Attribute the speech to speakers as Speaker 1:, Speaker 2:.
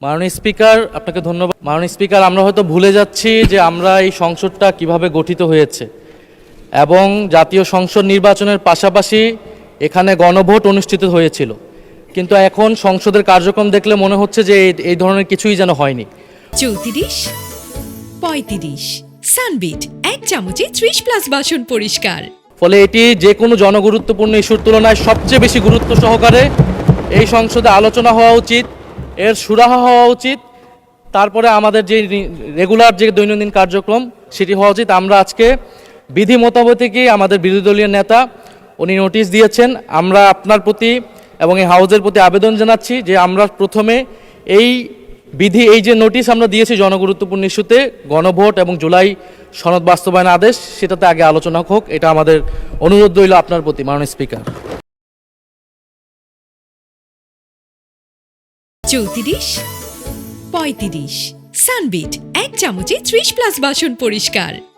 Speaker 1: মাননীয় স্পিকার, আপনাকে ধন্যবাদ। মাননীয় স্পিকার, আমরা হয়তো ভুলে যাচ্ছি যে আমরা এই সংসদটা কিভাবে গঠিত হয়েছে এবং জাতীয় সংসদ নির্বাচনের পাশাপাশি এখানে গণভোট অনুষ্ঠিত হয়েছিল, কিন্তু এখন সংসদের কার্যক্রম দেখলে মনে হচ্ছে যে এই ধরনের কিছুই যেন হয়নি।
Speaker 2: 34, 35 সানবিট 1 চামচে 30+ বাসন পরিষ্কার।
Speaker 1: ফলে এটি যে কোনো জনগুরুত্বপূর্ণ ইস্যুর তুলনায় সবচেয়ে বেশি গুরুত্ব সহকারে এই সংসদে আলোচনা হওয়া উচিত, এর সুরাহা হওয়া উচিত, তারপরে আমাদের যে রেগুলার যে দৈনন্দিন কার্যক্রম সেটি হওয়া উচিত। আমরা আজকে বিধি মোতাবেকই আমাদের বিরোধী দলীয় নেতা উনি নোটিশ দিয়েছেন। আমরা আপনার প্রতি এবং এই হাউজের প্রতি আবেদন জানাচ্ছি যে আমরা প্রথমে এই যে নোটিশ আমরা দিয়েছি জনগুরুত্বপূর্ণ ইস্যুতে গণভোট এবং জুলাই সনদ বাস্তবায়ন আদেশ, সেটাতে আগে আলোচনা হোক, এটা আমাদের অনুরোধ রইল আপনার প্রতি মাননীয় স্পিকার।
Speaker 2: 34, 35 সানবিট 1 চামচে 30+ বাসন পরিষ্কার।